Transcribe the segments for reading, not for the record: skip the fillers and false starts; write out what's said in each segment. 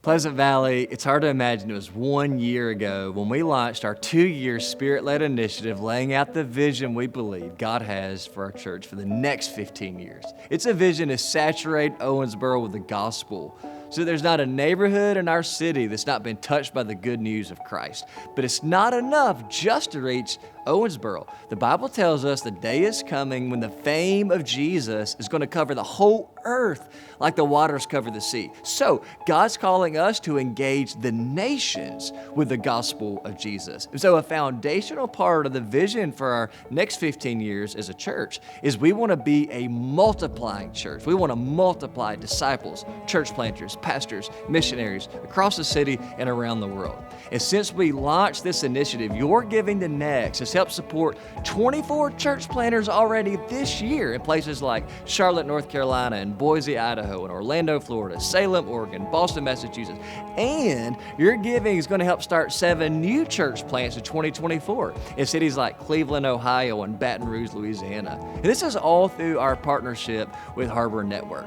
Pleasant Valley, it's hard to imagine it was 1 year ago when we launched our 2-year Spirit-led initiative laying out the vision we believe God has for our church for the next 15 years. It's a vision to saturate Owensboro with the gospel so there's not a neighborhood in our city that's not been touched by the good news of Christ. But it's not enough just to reach Owensboro. The Bible tells us the day is coming when the fame of Jesus is going to cover the whole earth like the waters cover the sea. So God's calling us to engage the nations with the gospel of Jesus. And so a foundational part of the vision for our next 15 years as a church is we want to be a multiplying church. We want to multiply disciples, church planters, pastors, missionaries across the city and around the world. And since we launched this initiative, Your Giving the Next has helped support 24 church planters already this year in places like Charlotte, North Carolina, and Boise, Idaho, and Orlando, Florida, Salem, Oregon, Boston, Massachusetts. And your giving is going to help start 7 new church plants in 2024 in cities like Cleveland, Ohio, and Baton Rouge, Louisiana. And this is all through our partnership with Harbor Network.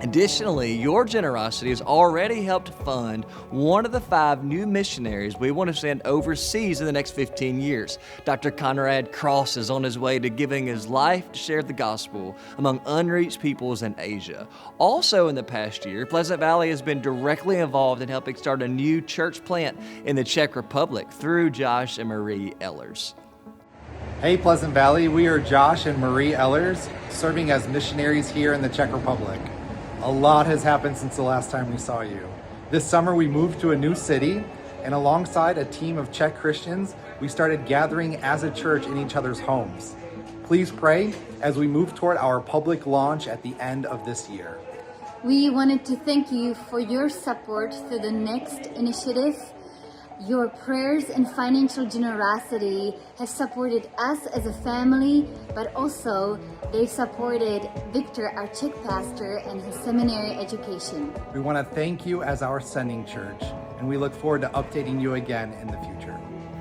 Additionally, your generosity has already helped fund one of the 5 new missionaries we want to send overseas in the next 15 years. Dr. Conrad Cross is on his way to giving his life to share the gospel among unreached peoples in Asia. Also in the past year, Pleasant Valley has been directly involved in helping start a new church plant in the Czech Republic through Josh and Marie Ehlers. Hey Pleasant Valley, we are Josh and Marie Ehlers, serving as missionaries here in the Czech Republic. A lot has happened since the last time we saw you. This summer we moved to a new city, and alongside a team of Czech Christians, we started gathering as a church in each other's homes. Please pray as we move toward our public launch at the end of this year. We wanted to thank you for your support through the Next initiative. Your prayers and financial generosity have supported us as a family, but also they've supported Victor, our Czech pastor, and his seminary education. We want to thank you as our sending church, and we look forward to updating you again in the future.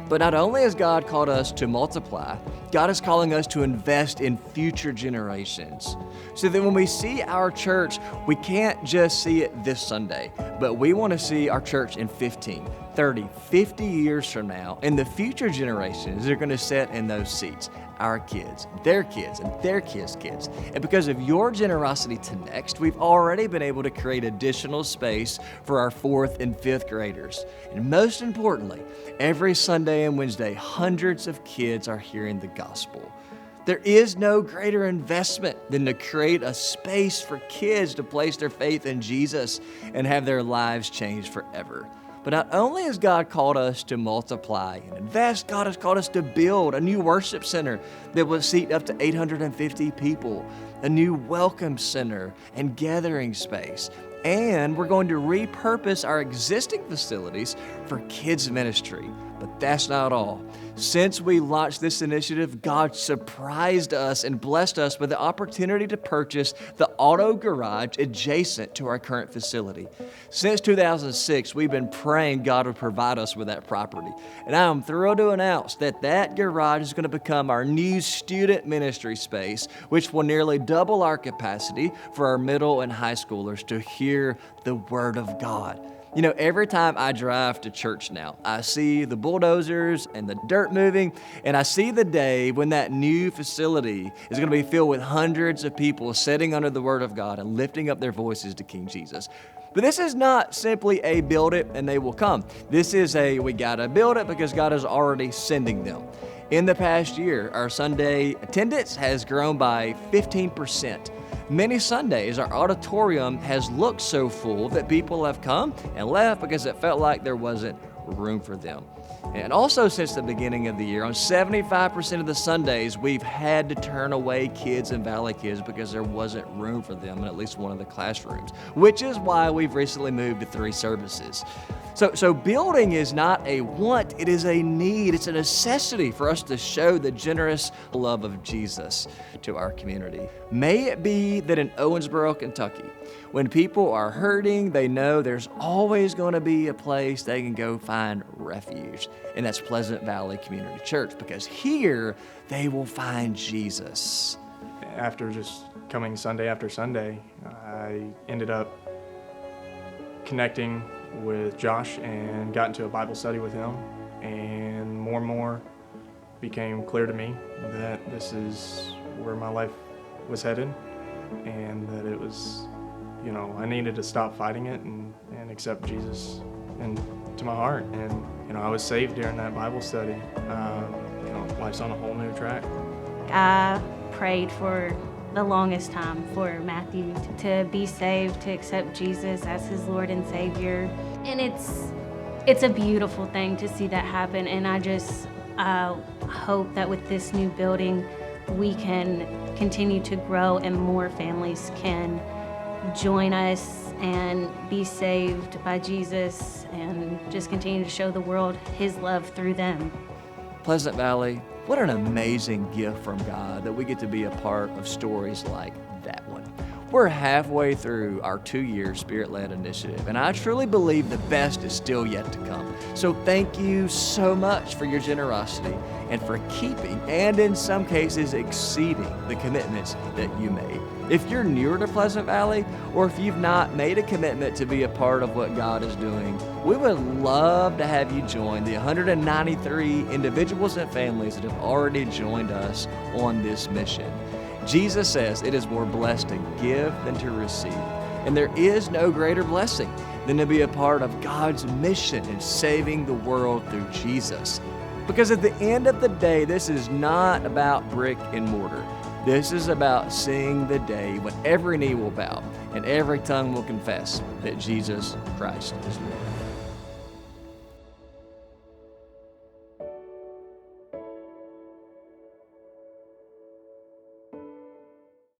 But not only has God called us to multiply, God is calling us to invest in future generations. So that when we see our church, we can't just see it this Sunday, but we want to see our church in 15, 30, 50 years from now, and the future generations that are going to sit in those seats. Our kids, and their kids' kids. And because of your generosity to Next, we've already been able to create additional space for our 4th and 5th graders. And most importantly, every Sunday and Wednesday, hundreds of kids are hearing the gospel. There is no greater investment than to create a space for kids to place their faith in Jesus and have their lives changed forever. But not only has God called us to multiply and invest, God has called us to build a new worship center that will seat up to 850 people, a new welcome center and gathering space. And we're going to repurpose our existing facilities for kids ministry. But that's not all. Since we launched this initiative, God surprised us and blessed us with the opportunity to purchase the auto garage adjacent to our current facility. Since 2006, we've been praying God would provide us with that property. And I am thrilled to announce that that garage is going to become our new student ministry space, which will nearly double our capacity for our middle and high schoolers to hear the Word of God. You know, every time I drive to church now, I see the bulldozers and the dirt moving, and I see the day when that new facility is going to be filled with hundreds of people sitting under the Word of God and lifting up their voices to King Jesus. But this is not simply a build it and they will come. This is a we gotta build it because God is already sending them. In the past year, our Sunday attendance has grown by 15%. Many Sundays, our auditorium has looked so full that people have come and left because it felt like there wasn't room for them. And also since the beginning of the year, on 75% of the Sundays, we've had to turn away kids and Valley kids because there wasn't room for them in at least one of the classrooms, which is why we've recently moved to 3 services. So building is not a want, it is a need. It's a necessity for us to show the generous love of Jesus to our community. May it be that in Owensboro, Kentucky, when people are hurting, they know there's always going to be a place they can go find refuge. And that's Pleasant Valley Community Church, because here they will find Jesus. After just coming Sunday after Sunday, I ended up connecting with Josh and got into a Bible study with him, and more became clear to me that this is where my life was headed, and that it was, I needed to stop fighting it and accept Jesus into my heart. And, I was saved during that Bible study. Life's on a whole new track. I prayed for the longest time for Matthew to be saved, to accept Jesus as his Lord and Savior. And it's a beautiful thing to see that happen. And I just hope that with this new building, we can continue to grow and more families can join us and be saved by Jesus and just continue to show the world his love through them. Pleasant Valley, what an amazing gift from God that we get to be a part of stories like that one. We're halfway through our 2-year Spirit-led initiative, and I truly believe the best is still yet to come. So thank you so much for your generosity and for keeping, and in some cases exceeding, the commitments that you made. If you're newer to Pleasant Valley, or if you've not made a commitment to be a part of what God is doing, we would love to have you join the 193 individuals and families that have already joined us on this mission. Jesus says it is more blessed to give than to receive, and there is no greater blessing than to be a part of God's mission in saving the world through Jesus. Because at the end of the day, this is not about brick and mortar. This is about seeing the day when every knee will bow and every tongue will confess that Jesus Christ is Lord.